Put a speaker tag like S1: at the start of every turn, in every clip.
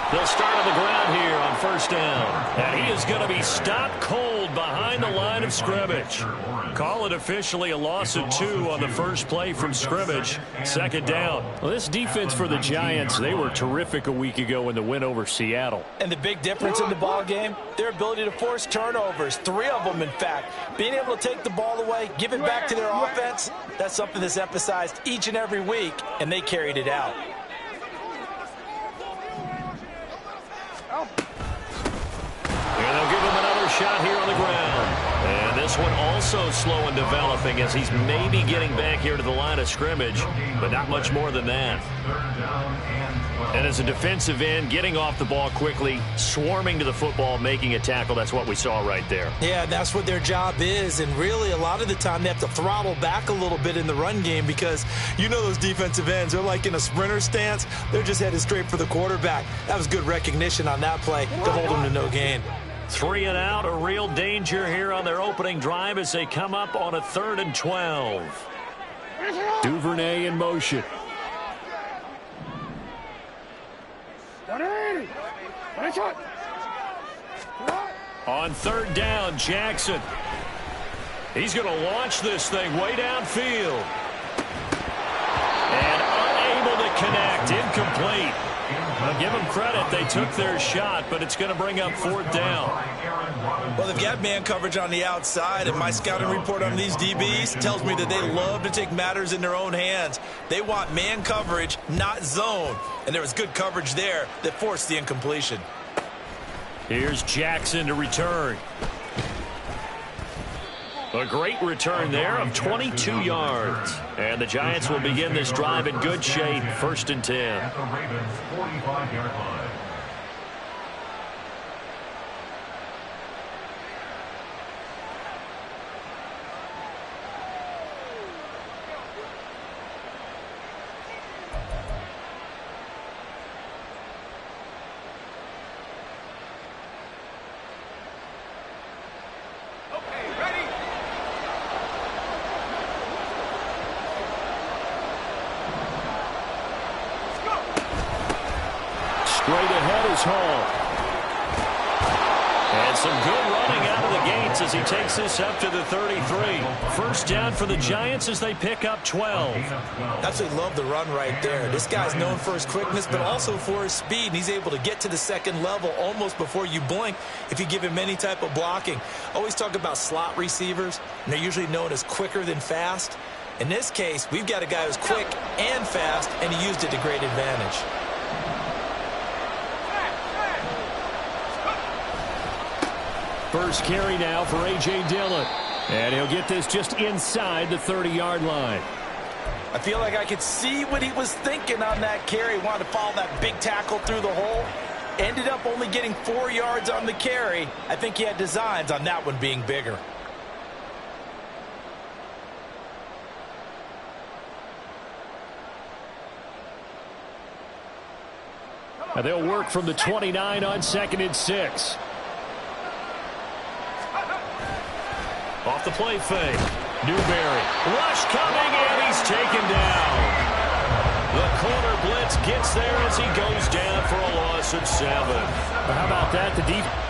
S1: They'll start on the ground here on first down. And he is going to be stopped cold behind the line of scrimmage. Call it officially a loss of 2 on the first play from scrimmage. Second down.
S2: Well, this defense for the Giants, they were terrific a week ago in the win over Seattle.
S3: And the big difference in the ball game, their ability to force turnovers, 3 of them in fact. Being able to take the ball away, give it back to their offense, that's something that's emphasized each and every week, and they carried it out.
S1: And they'll give him another shot here on the ground. And this one also slow and developing as he's maybe getting back here to the line of scrimmage, but not much more than that. And as a defensive end, getting off the ball quickly, swarming to the football, making a tackle, that's what we saw right there.
S3: Yeah, that's what their job is, and really a lot of the time they have to throttle back a little bit in the run game because you know those defensive ends, they're like in a sprinter stance, they're just headed straight for the quarterback. That was good recognition on that play to hold them to no gain.
S1: 3 and out, a real danger here on their opening drive as they come up on a 3rd and 12.
S2: Duvernay in motion.
S1: On 3rd down, Jackson. He's going to launch this thing way downfield. And unable to connect, incomplete. I'll give them credit. They took their shot, but it's going to bring up 4th down.
S3: Well, they've got man coverage on the outside, and my scouting report on these DBs tells me that they love to take matters in their own hands. They want man coverage, not zone. And there was good coverage there that forced the incompletion.
S1: Here's Jackson to return. A great return there of 22 yards. And the Giants will begin this drive in good shape. 1st and 10. Straight ahead is Hall. And some good running out of the gates as he takes this up to the 33. 1st down for the Giants as they pick up 12.
S3: Absolutely love the run right there. This guy's known for his quickness, but also for his speed. And he's able to get to the second level almost before you blink if you give him any type of blocking. Always talk about slot receivers, and they're usually known as quicker than fast. In this case, we've got a guy who's quick and fast, and he used it to great advantage.
S2: First carry now for A.J. Dillon. And he'll get this just inside the 30-yard line.
S3: I feel like I could see what he was thinking on that carry. Wanted to follow that big tackle through the hole. Ended up only getting 4 yards on the carry. I think he had designs on that one being bigger.
S2: And they'll work from the 29 on 2nd and 6.
S1: Off the play fake. Newberry. Rush coming, and he's taken down. The corner blitz gets there as he goes down for a loss of 7.
S2: How about that? The defense.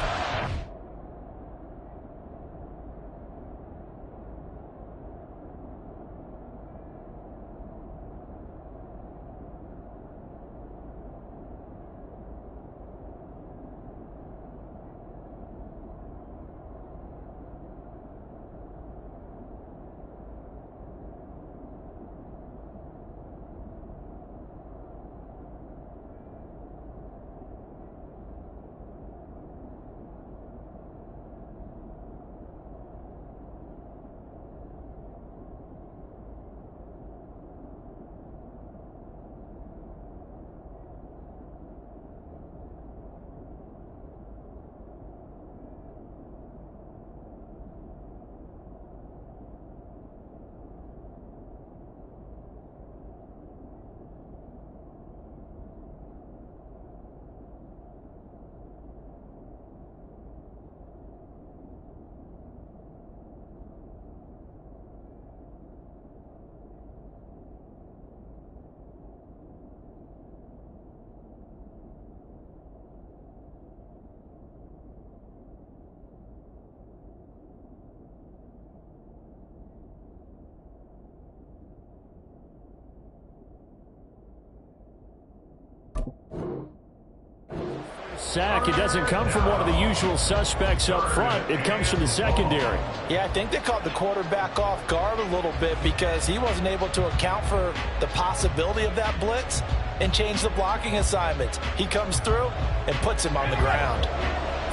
S2: sack. It doesn't come from one of the usual suspects up front. It comes from the secondary.
S3: Yeah, I think they caught the quarterback off guard a little bit because he wasn't able to account for the possibility of that blitz and change the blocking assignments. He comes through and puts him on the ground.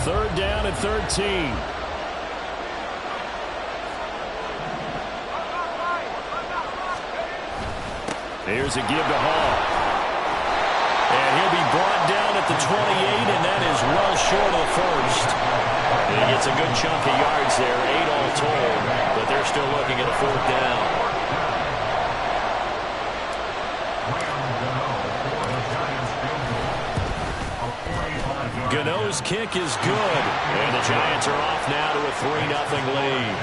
S2: 3rd down and 13. Here's a give to Hall. And he'll be brought down at the 28, and that is well short of the first. And he gets a good chunk of yards there, 8 all told, but they're still looking at a 4th down. Gano's kick is good, and the Giants are off now to a 3-0 lead.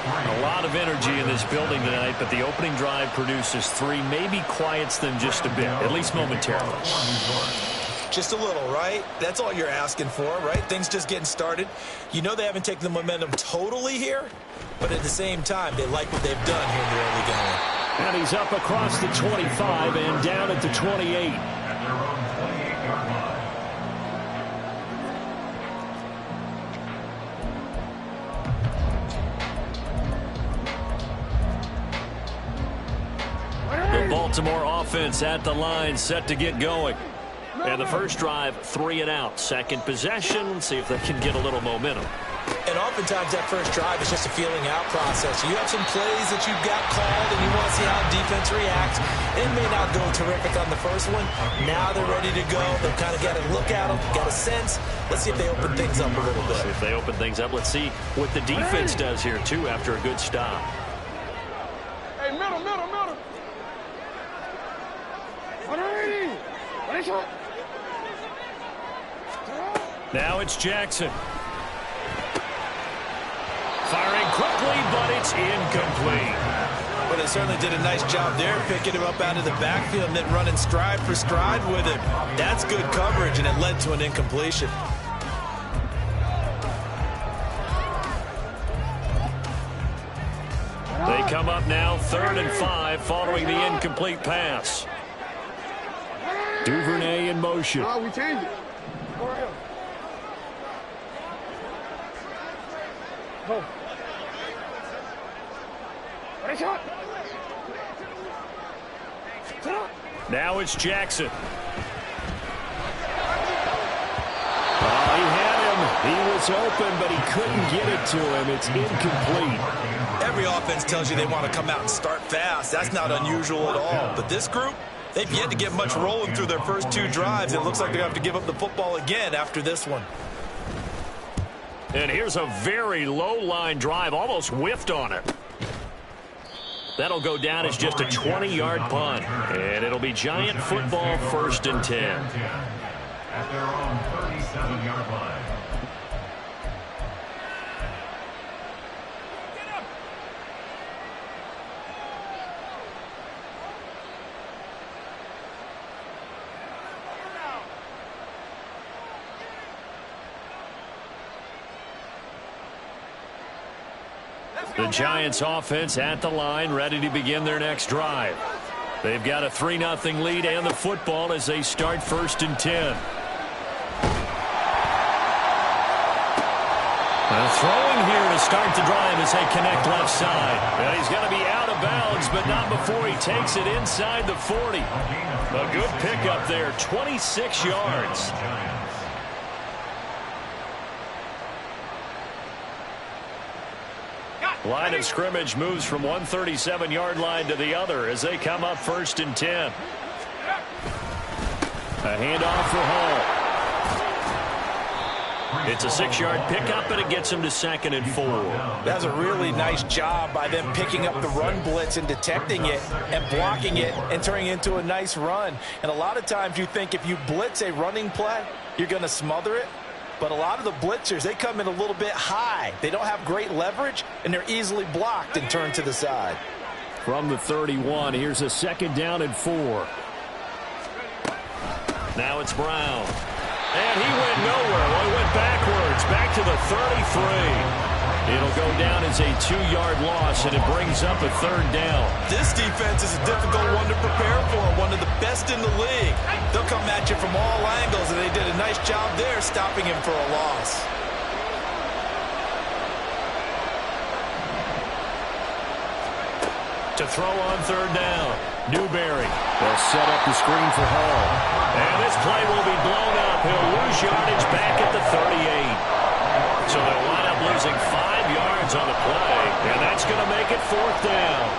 S2: A lot of energy in this building tonight, but the opening drive produces 3, maybe quiets them just a bit, at least momentarily.
S3: Just a little, right? That's all you're asking for, right? Things just getting started. You know they haven't taken the momentum totally here, but at the same time, they like what they've done here in the early going.
S2: And he's up across the 25 and down at the 28. The Baltimore offense at the line, set to get going. And the first drive, 3 and out. Second possession, see if they can get a little momentum.
S3: And oftentimes that first drive is just a feeling out process. You have some plays that you've got called and you want to see how defense reacts. It may not go terrific on the first one. Now they're ready to go. They've kind of got to look at them, got a sense. Let's see if they open things up a little bit.
S1: If they open things up, let's see what the defense does here, too, after a good stop.
S4: Hey, middle.
S2: Now it's Jackson. Firing quickly, but it's incomplete.
S3: But they certainly did a nice job there, picking him up out of the backfield and then running stride for stride with him. That's good coverage, and it led to an incompletion.
S2: They come up now 3rd and 5 following the incomplete pass. Duvernay in motion.
S4: No, we changed it. Go ahead. Go. Ready, shot.
S2: Now it's Jackson. Oh, he had him. He was open, but he couldn't get it to him. It's incomplete.
S3: Every offense tells you they want to come out and start fast. That's not unusual at all. But this group, they've yet to get much rolling through their first 2 drives. It looks like they're going to have to give up the football again after this one.
S2: And here's a very low-line drive, almost whiffed on it. That'll go down as just a 20-yard punt. And it'll be Giant football, 1st and 10.
S5: At their own 37-yard line.
S2: The Giants offense at the line, ready to begin their next drive. They've got a 3-0 lead and the football as they start 1st and 10. Throwing here to start the drive as they connect left side. And he's going to be out of bounds, but not before he takes it inside the 40. A good pickup there, 26 yards. Line of scrimmage moves from one 37-yard line to the other as they come up 1st and 10. A handoff for Hall. It's a 6-yard pickup, and it gets him to 2nd and 4.
S3: That's a really nice job by them picking up the run blitz and detecting it and blocking it and turning it into a nice run. And a lot of times you think if you blitz a running play, you're going to smother it. But a lot of the blitzers, they come in a little bit high. They don't have great leverage, and they're easily blocked and turned to the side.
S2: From the 31, here's a 2nd down and 4. Now it's Brown. And he went nowhere. Well, he went backwards, back to the 33. It'll go down as a 2-yard loss, and it brings up a 3rd down.
S3: This defense is a difficult one to prepare for, one of the best in the league. They'll come at you from all angles, and they did a nice job there stopping him for a loss.
S2: To throw on 3rd down, Newberry. They'll set up the screen for Hall.
S1: And this play will be blown up. He'll lose yardage back at the 38. So they'll wind up losing 5 yards on the play, and that's going to make it 4th down.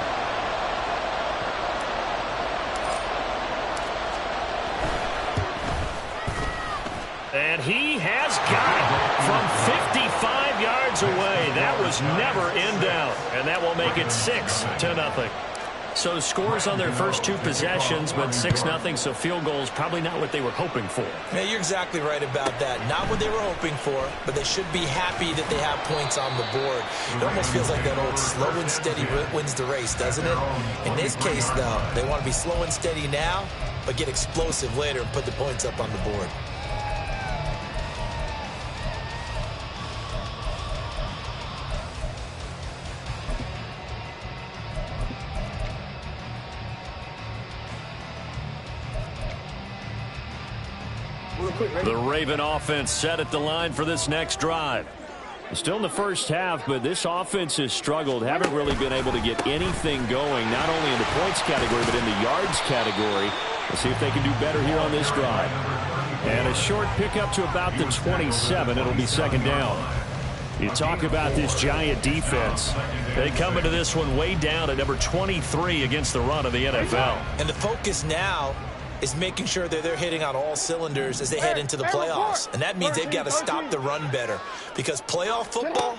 S1: And he has got it from 55 yards away. That was never in doubt, and that will make it 6-0. So scores on their first 2 possessions, but 6-0, so field goals probably not what they were hoping for.
S3: Yeah, you're exactly right about that. Not what they were hoping for, but they should be happy that they have points on the board. It almost feels like that old slow and steady wins the race, doesn't it? In this case, though, they want to be slow and steady now, but get explosive later and put the points up on the board.
S1: The Raven offense set at the line for this next drive.
S2: Still in the first half, but this offense has struggled. Haven't really been able to get anything going, not only in the points category, but in the yards category. Let's see if they can do better here on this drive. And a short pickup to about the 27. It'll be 2nd down. You talk about this Giant defense.
S1: They come into this one way down at number 23 against the run of the NFL.
S3: And the focus now is making sure that they're hitting on all cylinders as they head into the playoffs. And that means they've got to stop the run better, because playoff football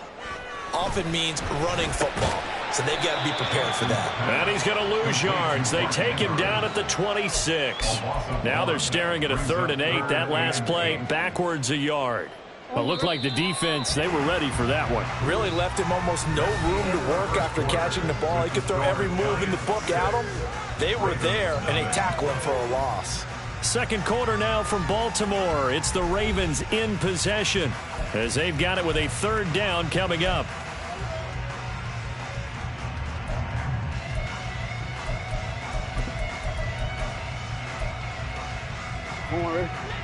S3: often means running football. So they've got to be prepared for that.
S1: And he's going to lose yards. They take him down at the 26. Now they're staring at a 3rd and 8. That last play backwards a yard.
S2: Well, it looked like the defense, they were ready for that one.
S3: Really left him almost no room to work after catching the ball. He could throw every move in the book at him. They were there, and they tackle him for a loss.
S1: 2nd quarter now from Baltimore. It's the Ravens in possession as they've got it with a 3rd down coming up.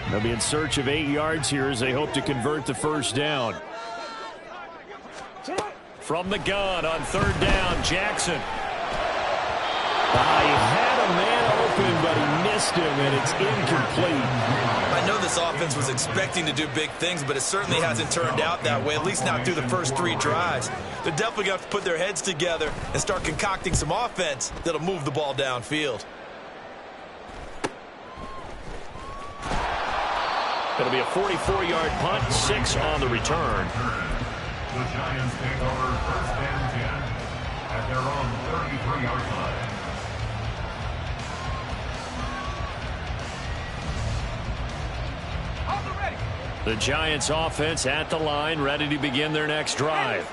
S2: They'll be in search of 8 yards here as they hope to convert the 1st down.
S1: From the gun on 3rd down, Jackson.
S2: He had a man open, but he missed him, and it's incomplete.
S3: I know this offense was expecting to do big things, but it certainly hasn't turned out that way, at least not through the first 3 drives. They're definitely going to have to put their heads together and start concocting some offense that'll move the ball downfield.
S1: It'll be a 44-yard punt, 6 on the return.
S5: The Giants take over 1st and 10 at their own 33-yard line.
S1: The Giants offense at the line, ready to begin their next drive.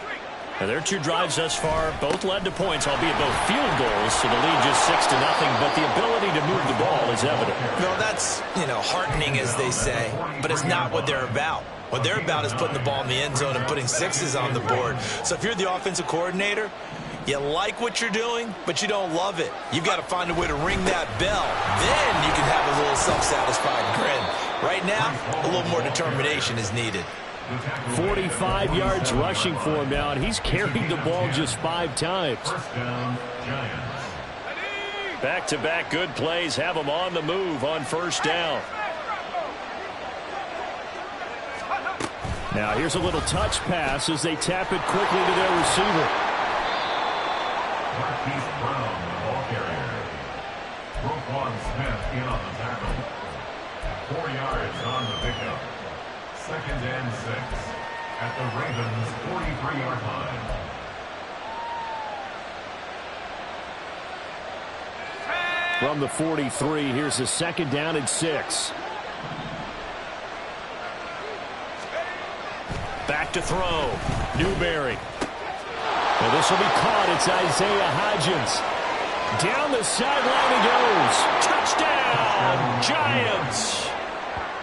S1: Now, their 2 drives thus far both led to points, albeit both field goals, so the lead just 6-0, but the ability to move the ball is evident.
S3: No, that's, heartening, as they say, but it's not what they're about. What they're about is putting the ball in the end zone and putting 6s on the board. So if you're the offensive coordinator, you like what you're doing, but you don't love it. You've got to find a way to ring that bell. Then you can have a little self-satisfied grin. Right now, a little more determination is needed.
S2: 45 yards rushing for him now, and he's carried the ball just 5 times.
S5: 1st down, Giants.
S1: Back-to-back good plays have them on the move on 1st down.
S2: Now here's a little touch pass as they tap it quickly to their receiver.
S5: Marquise Brown, the ball carrier. Roquan Smith in on the tackle. 4 yards on the pickup. 2nd and 6 at the Ravens' 43-yard line.
S2: From the 43, here's a 2nd down and 6.
S1: Back to throw. Newberry.
S2: Well, this will be caught. It's Isaiah Hodgins. Down the sideline he goes.
S1: Touchdown, Giants.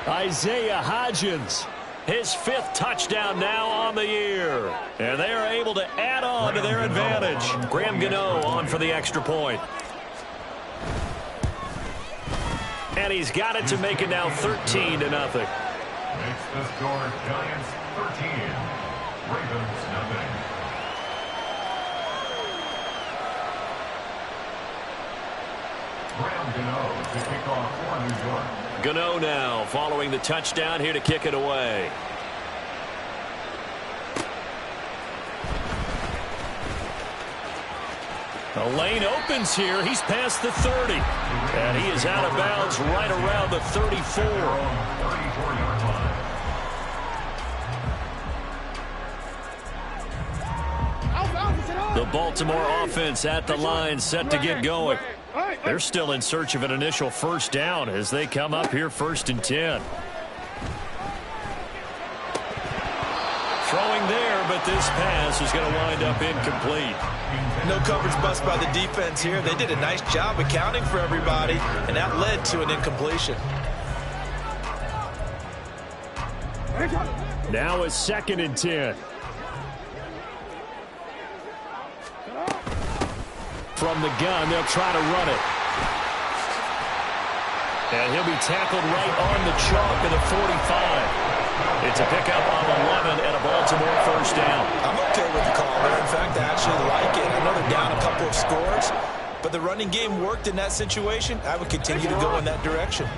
S2: Isaiah Hodgins
S1: His 5th touchdown now on the year. And they are able to add on to their advantage. Graham Gano on for the extra point. And he's got it to make it now 13-0.
S5: Makes the score Giants 13, Ravens nothing. Graham Gano to kick off for New York.
S1: Gano now following the touchdown here to kick it away. The lane opens here. He's past the 30. And he is out of bounds right around the 34.
S5: 34-yard line.
S1: The Baltimore offense at the line set to get going. They're still in search of an initial first down as they come up here 1st and 10. Throwing there, but this pass is going to wind up incomplete.
S3: No coverage bust by the defense here. They did a nice job accounting for everybody, and that led to an incompletion.
S1: Now it's 2nd and 10. From the gun, they'll try to run it. And he'll be tackled right on the chalk at the 45. It's a pickup on 11 and a Baltimore first down.
S3: I'm okay with the call there. In fact, I actually like it. I know they're down a couple of scores, but the running game worked in that situation. I would continue to go in that direction.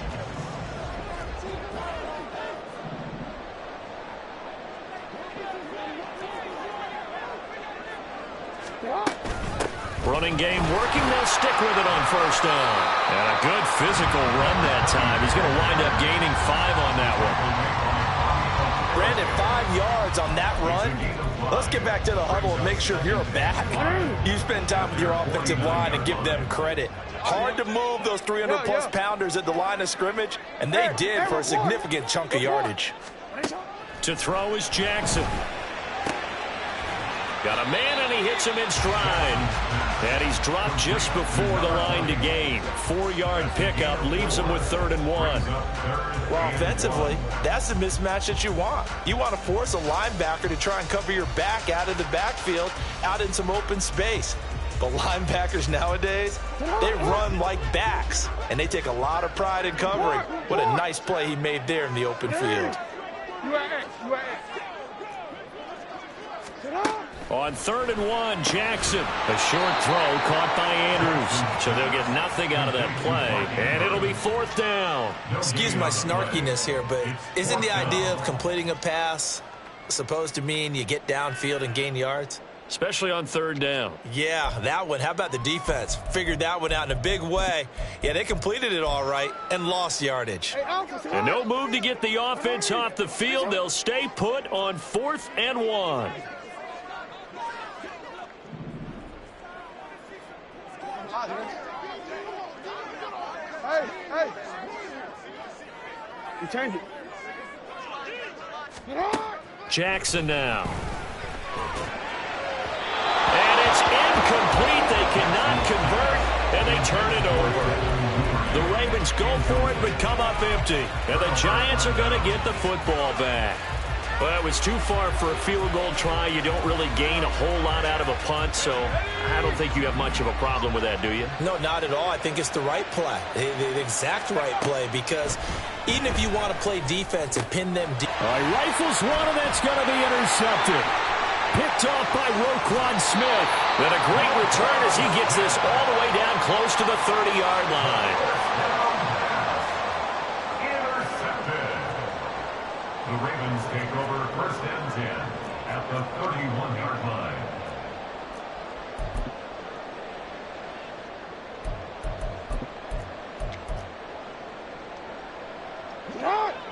S1: Running game working. They'll stick with it on first down. And a good physical run that time. He's going to wind up gaining 5 on that one.
S3: Brandon, 5 yards on that run. Let's get back to the huddle and make sure you're back. You spend time with your offensive line and give them credit. Hard to move those 300-plus pounders at the line of scrimmage, and they did for a significant chunk of yardage.
S1: To throw is Jackson. Got a man, and he hits him in stride. And he's dropped just before the line to gain. 4-yard pickup leaves him with 3rd and 1.
S3: Well, offensively, that's the mismatch that you want. You want to force a linebacker to try and cover your back out of the backfield, out in some open space. But linebackers nowadays, they run like backs, and they take a lot of pride in covering. What a nice play he made there in the open field.
S1: On 3rd and 1, Jackson. A short throw caught by Andrews. So they'll get nothing out of that play. And it'll be 4th down.
S3: Excuse my snarkiness here, but isn't the idea of completing a pass supposed to mean you get downfield and gain yards?
S1: Especially on 3rd down.
S3: Yeah, that one. How about the defense? Figured that one out in a big way. Yeah, they completed it all right and lost yardage.
S1: And no move to get the offense off the field. They'll stay put on 4th and 1.
S4: Hey. You change it.
S1: Jackson now. And it's incomplete. They cannot convert, and they turn it over. The Ravens go for it, but come up empty. And the Giants are going to get the football back. Well, it was too far for a field goal try. You don't really gain a whole lot out of a punt, so I don't think you have much of a problem with that, do you?
S3: No, not at all. I think it's the right play, the exact right play, because even if you want to play defense and pin them deep.
S1: All right, rifles one, and that's going to be intercepted. Picked off by Roquan Smith. And a great return as he gets this all the way down close to the 30-yard line.
S5: The Ravens take over 1st and 10 at the 31-yard line.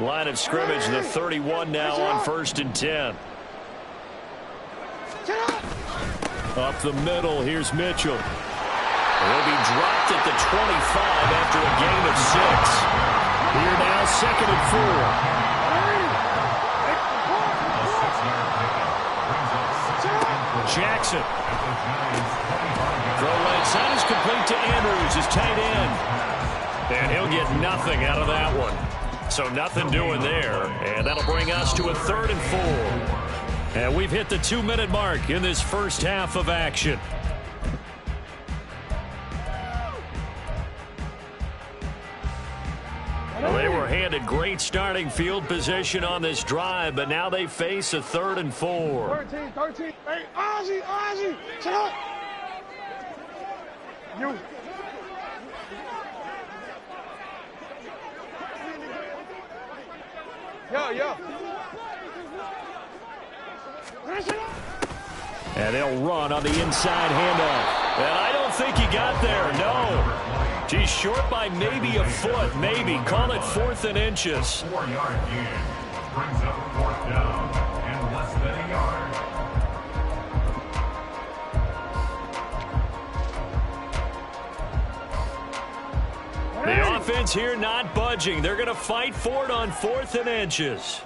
S1: Line of scrimmage, the 31 now on 1st and 10. Up the middle, here's Mitchell. He'll be dropped at the 25 after a gain of 6. Here now, 2nd and 4. Jackson. Throw right side is complete to Andrews, his tight end. And he'll get nothing out of that one. So nothing doing there, and that'll bring us to a 3rd and 4. And we've hit the 2-minute mark in this first half of action. Well, they were handed great starting field position on this drive, but now they face a 3rd and 4.
S4: 13. Hey, Ozzie, check out. You. Yeah.
S1: And they'll run on the inside handoff. And I don't think he got there, no. He's short by maybe a foot, maybe. Call it 4th and inches.
S5: 4-yard gain brings up 4th down and less than a yard.
S1: The offense here not budging. They're going to fight for it on 4th and inches.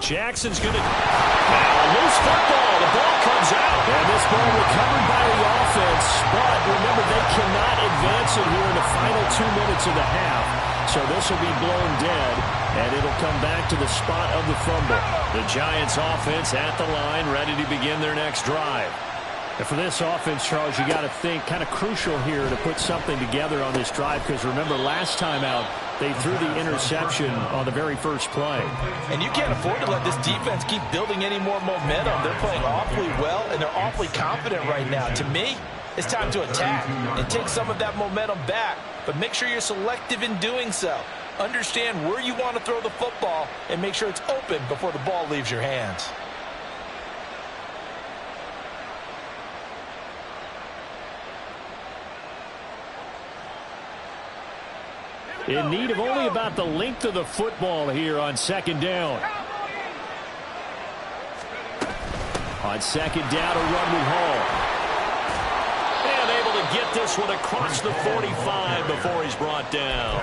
S1: Jackson's going to... Now, loose football. The ball comes out. And this ball recovered by the offense. But remember, they cannot advance it here in the final 2 minutes of the half. So this will be blown dead, and it'll come back to the spot of the fumble. The Giants offense at the line, ready to begin their next drive. And for this offense, Charles, you got to think kind of crucial here to put something together on this drive, because remember, last time out, they threw the interception on the very first play.
S3: And you can't afford to let this defense keep building any more momentum. They're playing awfully well, and they're awfully confident right now. To me, it's time to attack and take some of that momentum back, but make sure you're selective in doing so. Understand where you want to throw the football and make sure it's open before the ball leaves your hands.
S1: In need of only about the length of the football here on 2nd down. On 2nd down, a run with Hall. And able to get this one across the 45 before he's brought down.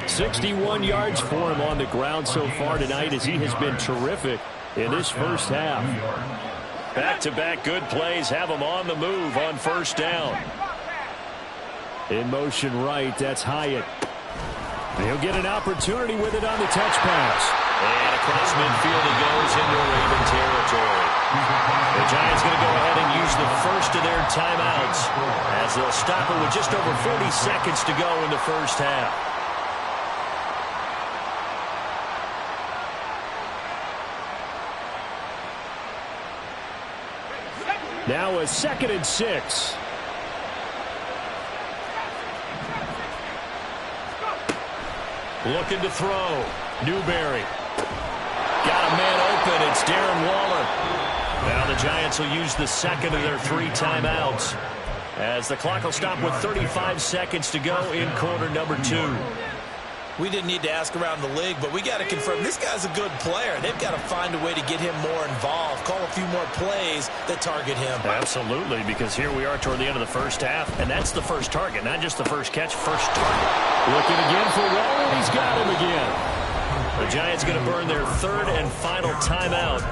S1: 61 yards for him on the ground so far tonight, as he has been terrific in this first half. Back-to-back good plays have him on the move on 1st down. In motion right, that's Hyatt. He'll get an opportunity with it on the touch pass. And across midfield he goes into Raven territory. The Giants going to go ahead and use the first of their timeouts, as they'll stop it with just over 40 seconds to go in the first half. Now a 2nd and 6. Looking to throw. Newberry. Got a man open. It's Darren Waller. Now the Giants will use the 2nd of their 3 timeouts, as the clock will stop with 35 seconds to go in quarter number 2.
S3: We didn't need to ask around the league, but we got to confirm this guy's a good player. They've got to find a way to get him more involved, call a few more plays that target him.
S1: Absolutely, because here we are toward the end of the first half, and that's the first target, not just the first catch, first target. Looking again for Waller, and he's got him again. The Giants going to burn their 3rd and final timeout.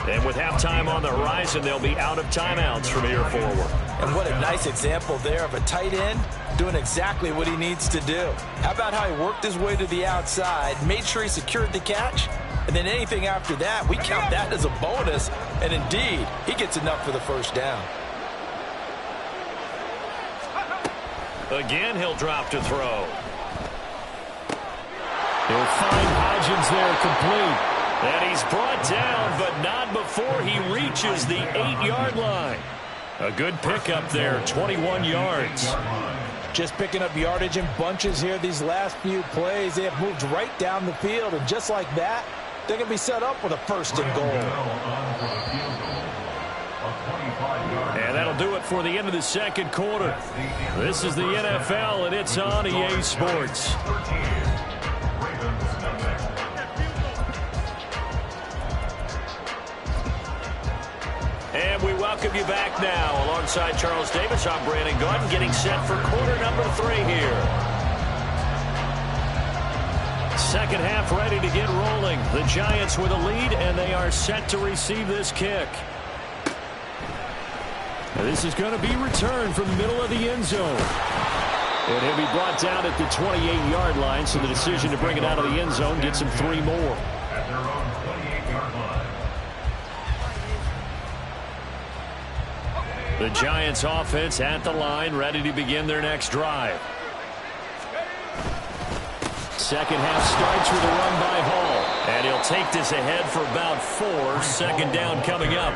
S1: And with halftime on the horizon, they'll be out of timeouts from here forward.
S3: And what a nice example there of a tight end doing exactly what he needs to do. How about how he worked his way to the outside, made sure he secured the catch, and then anything after that, we count that as a bonus. And indeed, he gets enough for the 1st down.
S1: Again, he'll drop to throw. He'll find Hodgins there complete. And he's brought down, but not before he reaches the 8-yard line. A good pickup there, 21 yards.
S3: Just picking up yardage in bunches here these last few plays. They have moved right down the field, and just like that, they're going to be set up with a 1st and goal.
S1: And that'll do it for the end of the 2nd quarter. This is the NFL, and it's on EA Sports. And we welcome you back now. Alongside Charles Davis, I'm Brandon Gaudin, getting set for quarter number 3 here. 2nd half ready to get rolling. The Giants with a lead, and they are set to receive this kick. This is going to be returned from the middle of the end zone.
S2: And he'll be brought down at the 28-yard line, so the decision to bring it out of the end zone gets him 3 more.
S5: At their own 28-yard line.
S1: The Giants offense at the line, ready to begin their next drive. Second half starts with a run by Hall. And he'll take this ahead for about 4. Second down coming up.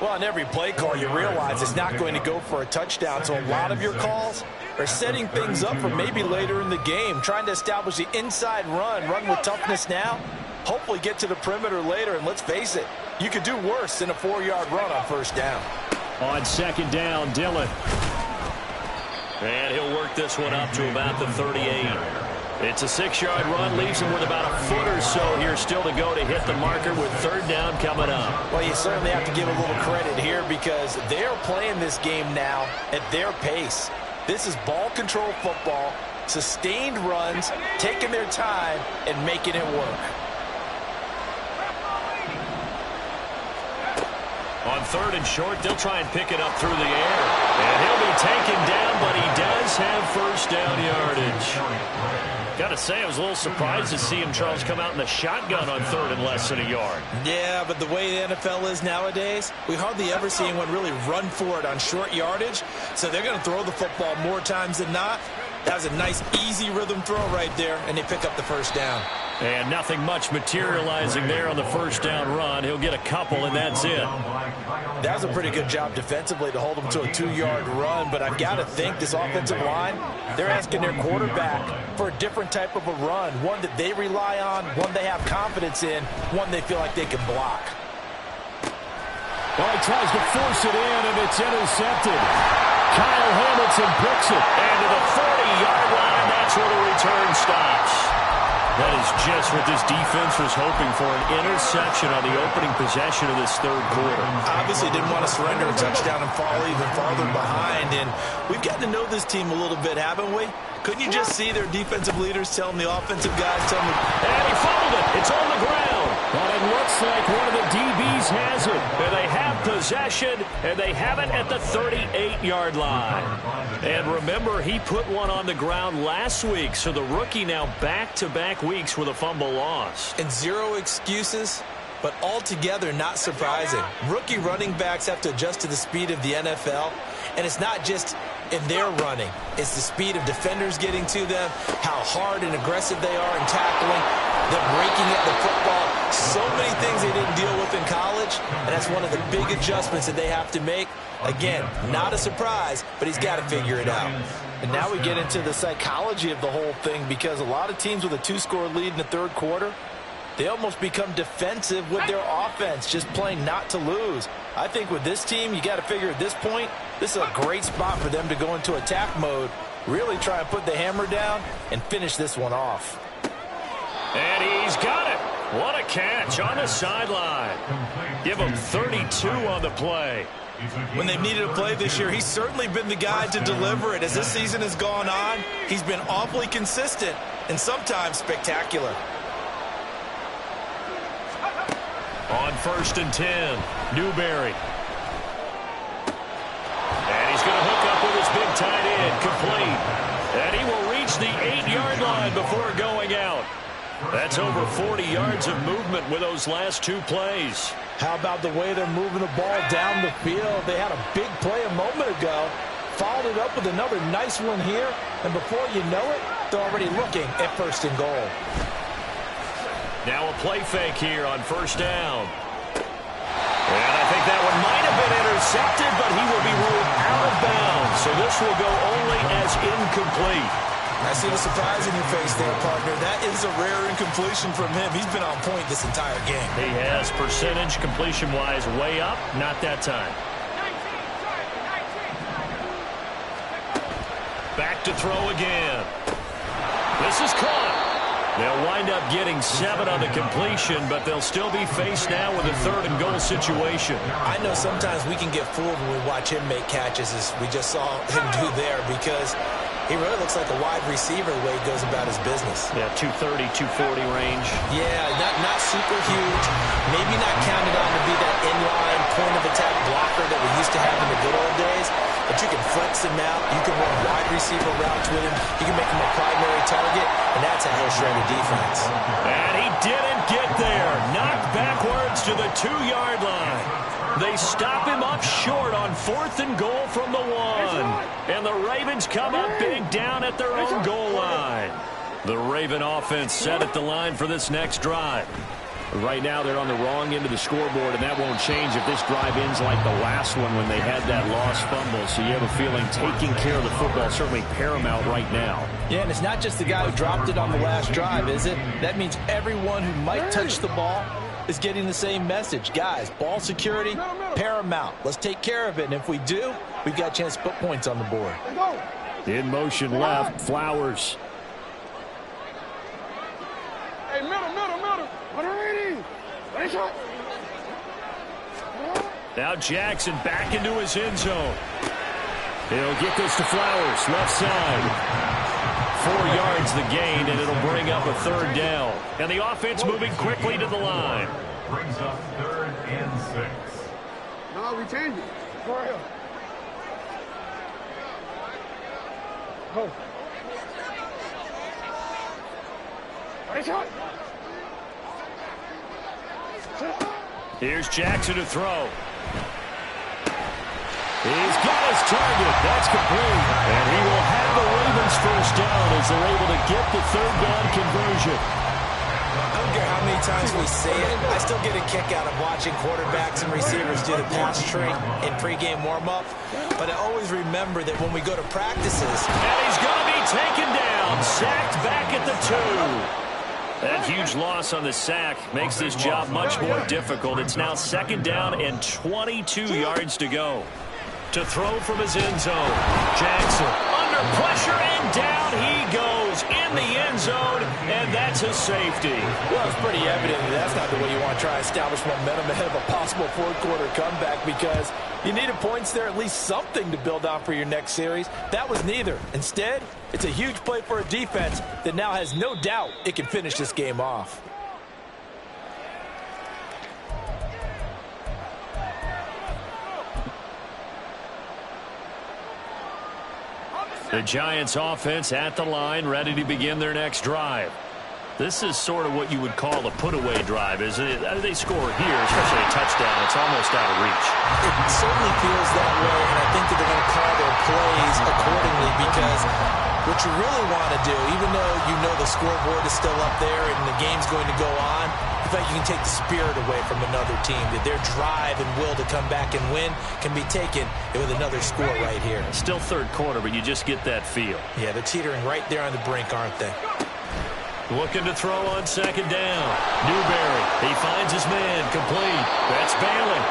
S3: Well, on every play call, you realize it's not going to go for a touchdown. So a lot of your calls are setting things up for maybe later in the game, trying to establish the inside run with toughness now, hopefully get to the perimeter later. And let's face it, you could do worse than a 4-yard run on first down.
S2: On second down, Dillon.
S1: And he'll work this one up to about the 38. It's a 6-yard run, leaves him with about a foot or so here still to go to hit the marker with third down coming up.
S3: Well, you certainly have to give a little credit here because they're playing this game now at their pace. This is ball control football, sustained runs, taking their time, and making it work.
S1: On third and short, they'll try and pick it up through the air. And he'll be taken down, but he does have first down yardage. Got to say, I was a little surprised to see him, Charles, come out in the shotgun on third and less than a yard.
S3: Yeah, but the way the NFL is nowadays, we hardly ever see anyone really run for it on short yardage. So they're going to throw the football more times than not. That was a nice, easy rhythm throw right there, and they pick up the first down.
S1: And nothing much materializing there on the first down run. He'll get a couple, and that's it.
S3: That was a pretty good job defensively to hold him to a 2-yard run, but I've got to think this offensive line, they're asking their quarterback for a different type of a run, one that they rely on, one they have confidence in, one they feel like they can block.
S2: Well, he tries to force it in, and it's intercepted. Kyle Hamilton picks it.
S1: And to the 40-yard line, that's where the return stops. That is just what this defense was hoping for, an interception on the opening possession of this third quarter.
S3: Obviously didn't want to surrender a touchdown and fall even farther behind, and we've gotten to know this team a little bit, haven't we? Couldn't you just see their defensive leaders telling the offensive guys,
S1: and he fumbled it. It's on the ground.
S2: But it looks like one of the DBs has it.
S1: And they have possession, and they have it at the 38-yard line. And remember, he put one on the ground last week, so the rookie now back-to-back weeks with a fumble loss.
S3: And zero excuses, but altogether not surprising. Rookie running backs have to adjust to the speed of the NFL, and it's not just in their running. It's the speed of defenders getting to them, how hard and aggressive they are in tackling, them breaking at the football. So many things they didn't deal with in college, and that's one of the big adjustments that they have to make. Again, not a surprise, but he's got to figure it out. And now we get into the psychology of the whole thing, because a lot of teams with a 2-score lead in the third quarter, they almost become defensive with their offense, just playing not to lose. I think with this team, you got to figure at this point, this is a great spot for them to go into attack mode, really try and put the hammer down and finish this one off.
S1: And he's got it. What a catch on the sideline. Give him 32 on the play.
S3: When they've needed a play this year, he's certainly been the guy to deliver it. As this season has gone on, he's been awfully consistent and sometimes spectacular.
S1: On first and 10, Newberry. And he's going to hook up with his big tight end, complete. And he will reach the 8-yard line before going out. That's over 40 yards of movement with those last 2 plays.
S3: How about the way they're moving the ball down the field? They had a big play a moment ago, followed it up with another nice one here, and before you know it, they're already looking at first and goal.
S1: Now a play fake here on first down. And I think that one might have been intercepted, but he will be ruled out of bounds. So this will go only as incomplete.
S3: I see the surprise in your face there, partner. That is a rare incompletion from him. He's been on point this entire game.
S1: He has, percentage completion-wise way up, not that time. Back to throw again. This is caught. They'll wind up getting 7 on the completion, but they'll still be faced now with a third and goal situation.
S3: I know sometimes we can get fooled when we watch him make catches, as we just saw him do there, because he really looks like a wide receiver the way he goes about his business.
S1: Yeah, 230, 240 range.
S3: Yeah, not super huge. Maybe not counted on to be that inline point-of-attack blocker that we used to have in the good old days. But you can flex him out. You can run wide receiver routes with him. You can make him a primary target, and that's how he'll shred a defense.
S1: And he didn't get there. Knocked backwards to the 2-yard line. They stop him up short on 4th and goal from the 1. And the Ravens come up big down at their own goal line. The Raven offense set at the line for this next drive. Right now they're on the wrong end of the scoreboard, and that won't change if this drive ends like the last one when they had that lost fumble. So you have a feeling taking care of the football is certainly paramount right now.
S3: Yeah, and it's not just the guy who dropped it on the last drive, is it? That means everyone who might touch the ball is getting the same message. Guys, ball security, paramount. Let's take care of it, and if we do, we've got a chance to put points on the board.
S1: In motion left, Flowers.
S4: Hey, middle. 180. Ready, shot.
S1: Now Jackson back into his end zone. He'll get this to Flowers, left side. 4 yards the gain, and it'll bring up a 3rd down. And the offense moving quickly to the line.
S5: Brings up 3rd and 6.
S4: No, we change it. Go ahead. Go. Ready, shot.
S1: Here's Jackson to throw. He's got his target. That's complete. And he will have the Ravens first down as they're able to get the 3rd down conversion.
S3: I don't care how many times we say it, I still get a kick out of watching quarterbacks and receivers do the pass trick in pregame warm-up. But I always remember that when we go to practices.
S1: And he's going to be taken down. Sacked back at the 2. That huge loss on the sack makes this job much more difficult. It's now 2nd down and 22 yards to go. To throw from his end zone. Jackson under pressure, and down he goes in the end zone, and that's a safety.
S3: Well, it's pretty evident that that's not the way you want to try to establish momentum ahead of a possible 4th-quarter comeback, because you needed points there, at least something to build on for your next series. That was neither. Instead, it's a huge play for a defense that now has no doubt it can finish this game off.
S1: The Giants offense at the line, ready to begin their next drive. This is sort of what you would call a put-away drive, isn't it? They score here, especially a touchdown. It's almost out of reach.
S3: It certainly feels that way, and I think that they're going to call their plays accordingly, because what you really want to do, even though you know the scoreboard is still up there and the game's going to go on, I feel like you can take the spirit away from another team, that their drive and will to come back and win can be taken with another score right here.
S1: Still 3rd quarter, but you just get that feel.
S3: Yeah, they're teetering right there on the brink, aren't they?
S1: Looking to throw on 2nd down. Newberry, he finds his man, complete. That's Bailey.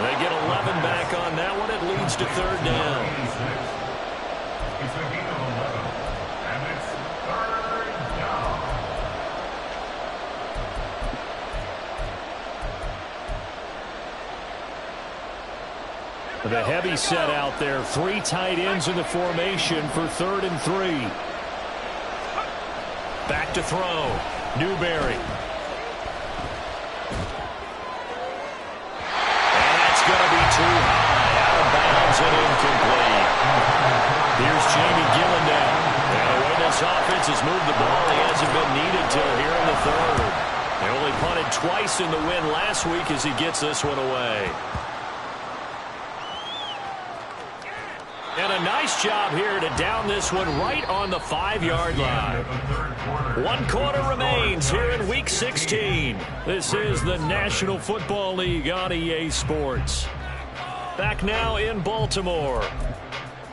S1: They get 11 back on that one. It leads to 3rd down.
S5: It's a gain of 11, and it's 3rd down.
S1: The heavy set out there. 3 tight ends in the formation for 3rd and 3. Back to throw. Newberry. And that's going to be too high. Out of bounds and incomplete. Here's Jamie Gillen. And the way this offense has moved the ball, he hasn't been needed till here in the 3rd. They only punted twice in the win last week as he gets this one away. And a nice job here to down this one right on the 5-yard line. 1 quarter remains here in Week 16. This is the National Football League on EA Sports. Back now in Baltimore.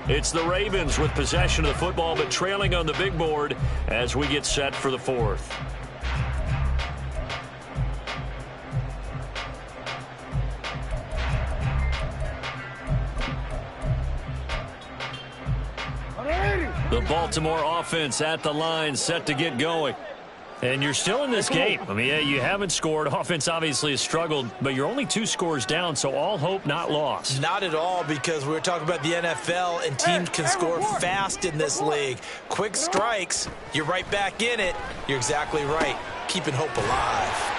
S1: It's the Ravens with possession of the football, but trailing on the big board as we get set for the 4th. The Baltimore offense at the line, set to get going. And you're still in this game. I mean, yeah, you haven't scored. Offense obviously has struggled, but you're only 2 scores down, so all hope not lost.
S3: Not at all, because we were talking about the NFL, and teams can score fast in this league. Quick strikes, you're right back in it. You're exactly right. Keeping hope alive.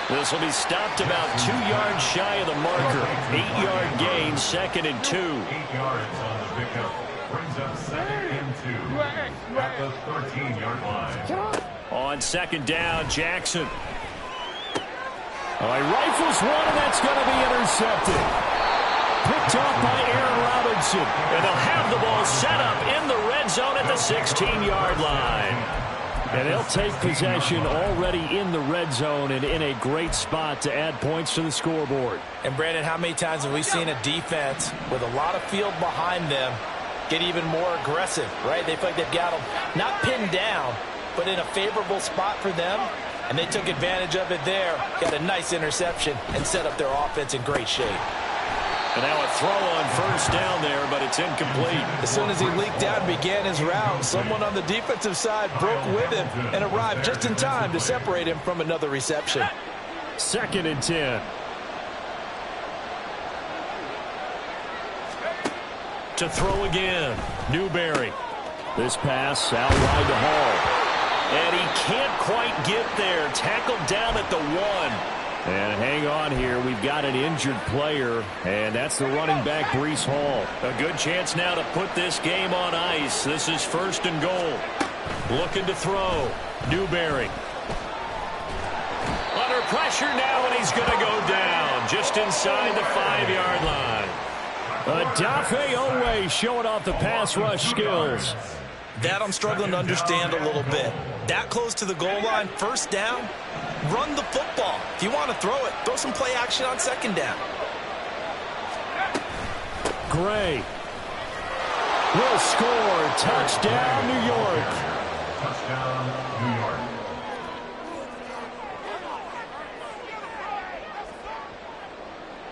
S1: This will be stopped about 2 yards shy of the marker. 8-yard gain, 2nd and 2.
S5: 8 yards on the pickup. Brings up 2nd and 2 at the 13-yard line.
S2: On 2nd down, Jackson. Oh, he rifles one, and that's going to be intercepted. Picked off by Aaron Robinson.
S1: And they'll have the ball set up in the red zone at the 16-yard line.
S2: And they'll take possession already in the red zone and in a great spot to add points to the scoreboard.
S3: And, Brandon, how many times have we seen a defense with a lot of field behind them get even more aggressive, right? They feel like they've got them not pinned down, but in a favorable spot for them, and they took advantage of it there. Got a nice interception and set up their offense in great shape.
S1: And now a throw on 1st down there, but it's incomplete.
S3: As soon as he leaked out and began his route, someone on the defensive side broke with him and arrived just in time to separate him from another reception.
S2: 2nd and 10.
S1: To throw again, Newberry.
S2: This pass out wide to Hall.
S1: And he can't quite get there. Tackled down at the 1.
S2: And hang on here. We've got an injured player, and that's the running back, Breece Hall.
S1: A good chance now to put this game on ice. This is 1st and goal. Looking to throw. Newberry. Under pressure now, and he's going to go down just inside the 5-yard line.
S2: Odafe Oweh showing off the pass rush skills.
S3: That I'm struggling to understand a little bit. That close to the goal line, 1st down, run the football. If you want to throw it, throw some play action on 2nd down.
S2: Gray will score. Touchdown, New York.
S5: Touchdown, New York.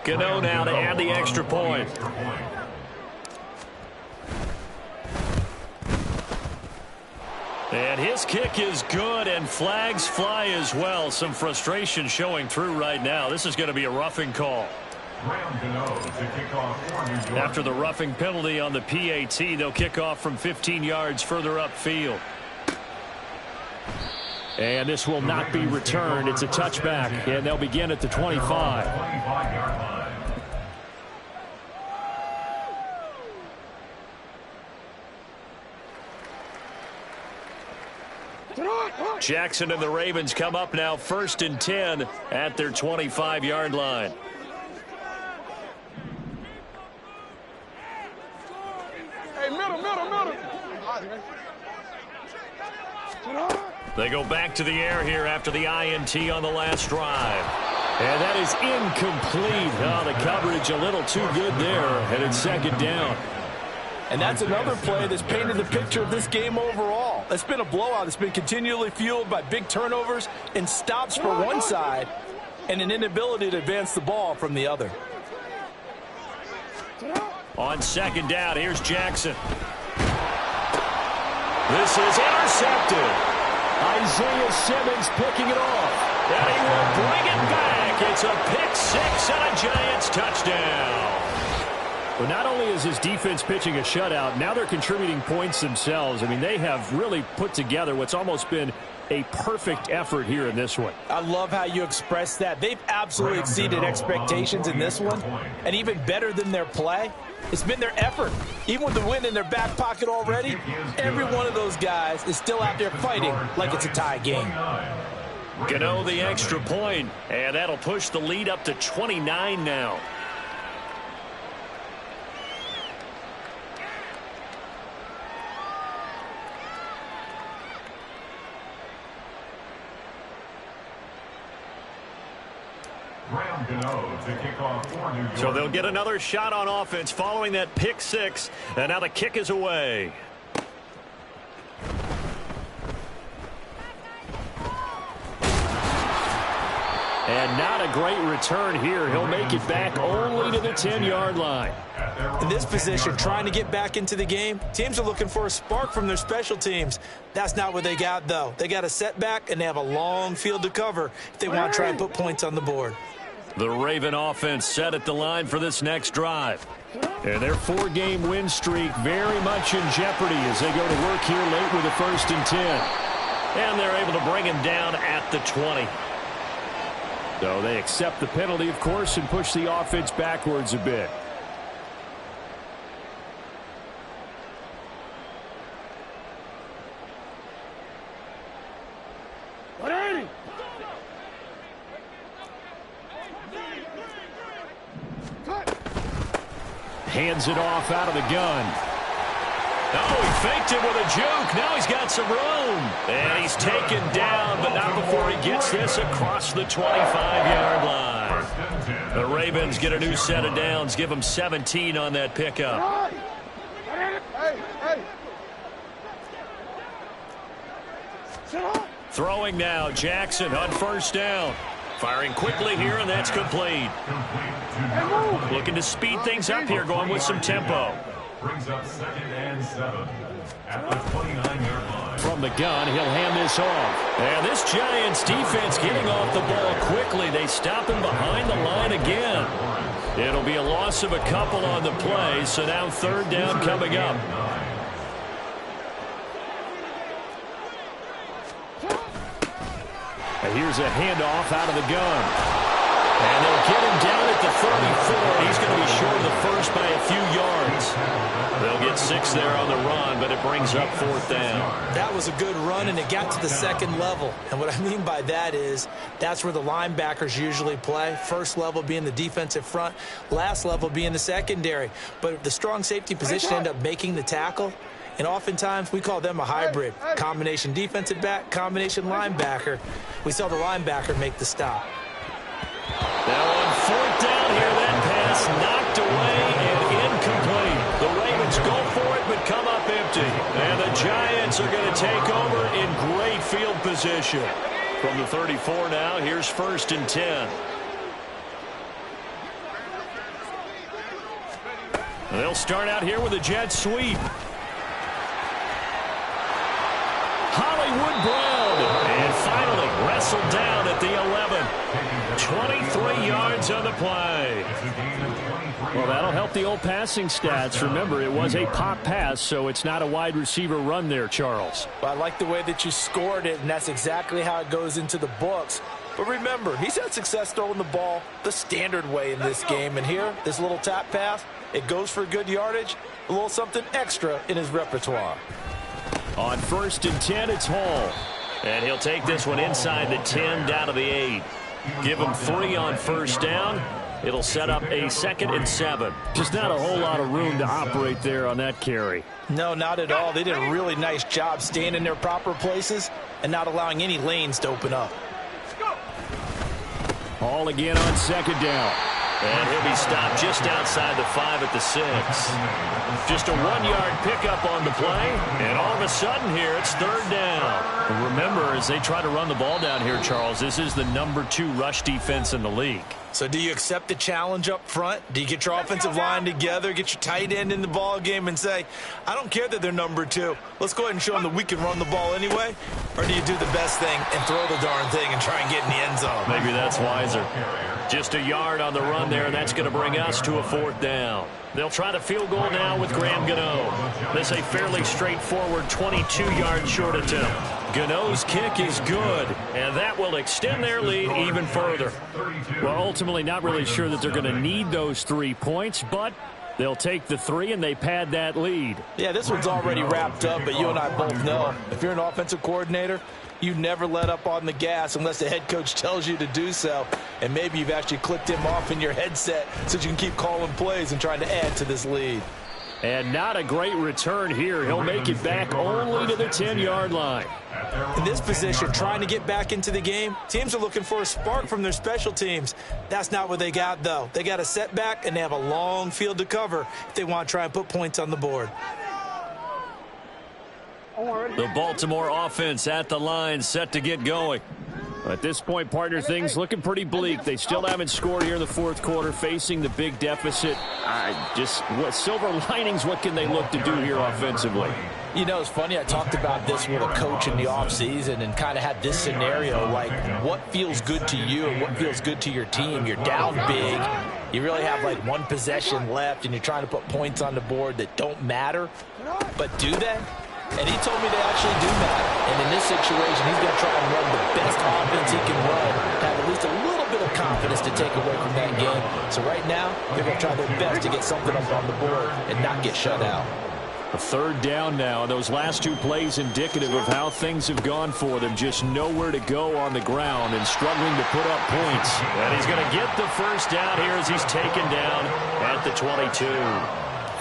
S1: Gano now to add the extra point. And his kick is good, and flags fly as well. Some frustration showing through right now. This is going to be a roughing call. After the roughing penalty on the PAT, they'll kick off from 15 yards further upfield.
S2: And this will not be returned. It's a touchback, and they'll begin at the 25.
S5: 25-yard line.
S1: Jackson and the Ravens come up now 1st and 10 at their 25-yard line.
S4: Hey, middle.
S1: They go back to the air here after the INT on the last drive.
S2: And that is incomplete. Oh, the coverage a little too good there, and it's 2nd down.
S3: And that's another play that's painted the picture of this game overall. It's been a blowout. It's been continually fueled by big turnovers and stops for one side and an inability to advance the ball from the other.
S1: On 2nd down, here's Jackson. This is intercepted.
S2: Isaiah Simmons picking it off.
S1: And he will bring it back. It's a pick 6 and a Giants touchdown.
S2: But not only is his defense pitching a shutout, now they're contributing points themselves. I mean, they have really put together what's almost been a perfect effort here in this one.
S3: I love how you express that. They've absolutely exceeded expectations in this one, and even better than their play, it's been their effort. Even with the win in their back pocket already, every one of those guys is still out there fighting like it's a tie game.
S1: Gano the extra point, and that'll push the lead up to 29 now. So they'll get another shot on offense following that pick 6, and now the kick is away.
S2: And not a great return here. He'll make it back only to the 10-yard line.
S3: In this position, trying to get back into the game, teams are looking for a spark from their special teams. That's not what they got, though. They got a setback, and they have a long field to cover if they want to try and put points on the board.
S1: The Raven offense set at the line for this next drive.
S2: And their 4-game win streak very much in jeopardy as they go to work here late with a 1st and 10.
S1: And they're able to bring him down at the 20.
S2: So they accept the penalty, of course, and push the offense backwards a bit. Hands it off out of the gun.
S1: Oh, he faked it with a juke. Now he's got some room. And he's taken down, but not before he gets this across the 25-yard line. The Ravens get a new set of downs. Give them 17 on that pickup. Throwing now, Jackson on first down. Firing quickly here, and that's complete. Looking to speed things up here, going with some tempo.
S5: Brings up 2nd and 7 at the 29-yard line.
S2: From the gun, he'll hand this off.
S1: And this Giants defense getting off the ball quickly. They stop him behind the line again. It'll be a loss of a couple on the play, so now 3rd down coming up.
S2: And here's a handoff out of the gun.
S1: And they'll get him down at the 34. He's going to be short of the first by a few yards. They'll get 6 there on the run, but it brings up 4th down.
S3: That was a good run, and it got to the 2nd level. And what I mean by that is that's where the linebackers usually play. First level being the defensive front, last level being the secondary. But the strong safety position ended up making the tackle. And oftentimes, we call them a hybrid. Combination defensive back, combination linebacker. We saw the linebacker make the stop.
S1: Now on 4th down here, that pass knocked away and incomplete. The Ravens go for it, but come up empty. And the Giants are going to take over in great field position. From the 34 now, here's 1st and 10. They'll start out here with a jet sweep. Hollywood Brown, and finally wrestled down at the 11. 23 yards on the play.
S2: Well, that'll help the old passing stats. Remember, it was a pop pass, so it's not a wide receiver run there, Charles.
S3: Well, I like the way that you scored it, and that's exactly how it goes into the books. But remember, he's had success throwing the ball the standard way in this game. And here, this little tap pass, it goes for good yardage, a little something extra in his repertoire.
S2: On 1st and 10, it's Hall.
S1: And he'll take this one inside the 10 down to the 8. Give him 3 on 1st down. It'll set up a 2nd and 7.
S2: Just not a whole lot of room to operate there on that carry.
S3: No, not at all. They did a really nice job staying in their proper places and not allowing any lanes to open up.
S2: Hall again on 2nd down.
S1: And he'll be stopped just outside the 5 at the 6. Just a 1-yard pickup on the play. And all of a sudden here, it's 3rd down.
S2: Remember, as they try to run the ball down here, Charles, this is the number 2 rush defense in the league.
S3: So do you accept the challenge up front? Do you get your offensive line together, get your tight end in the ball game and say, I don't care that they're number 2. Let's go ahead and show them that we can run the ball anyway? Or do you do the best thing and throw the darn thing and try and get in the end zone?
S1: Maybe that's wiser. Just a yard on the run there, and that's going to bring us to a 4th down. They'll try the field goal now with Graham Gano. This a fairly straightforward 22-yard short attempt. Gano's kick is good, and that will extend their lead even further.
S2: Well, ultimately not really sure that they're going to need those 3 points, but they'll take the 3 and they pad that lead.
S3: Yeah, this one's already wrapped up, but you and I both know if you're an offensive coordinator, you never let up on the gas unless the head coach tells you to do so. And maybe you've actually clicked him off in your headset so you can keep calling plays and trying to add to this lead.
S2: And not a great return here. He'll make it back only to the 10-yard line.
S3: In this position, trying to get back into the game, teams are looking for a spark from their special teams. That's not what they got, though. They got a setback, and they have a long field to cover if they want to try and put points on the board.
S1: The Baltimore offense at the line, set to get going.
S2: At this point, partner, things looking pretty bleak. They still haven't scored here in the 4th quarter, facing the big deficit. What silver linings, what can they look to do here offensively?
S3: You know, it's funny, I talked about this with a coach in the offseason and kind of had this scenario, like what feels good to you and what feels good to your team. You're down big. You really have like 1 possession left, and you're trying to put points on the board that don't matter. But do they? And he told me they actually do matter. And in this situation, he's going to try and run the best offense he can run, have at least a little bit of confidence to take away from that game. So right now, they're going to try their best to get something up on the board and not get shut out.
S2: A third down now. Those last two plays indicative of how things have gone for them. Just nowhere to go on the ground and struggling to put up points.
S1: And he's going to get the first down here as he's taken down at the 22.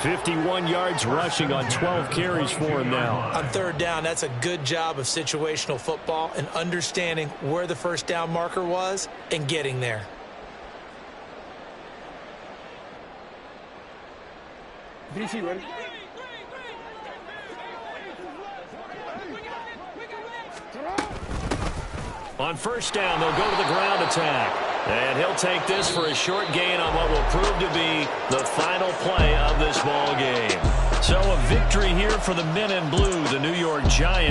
S2: 51 yards rushing on 12 carries for him now.
S3: On third down, that's a good job of situational football and understanding where the first down marker was and getting there.
S4: DC ready?
S1: On first down, they'll go to the ground attack. And he'll take this for a short gain on what will prove to be the final play of this ball game.
S2: So a victory here for the men in blue, the New York Giants.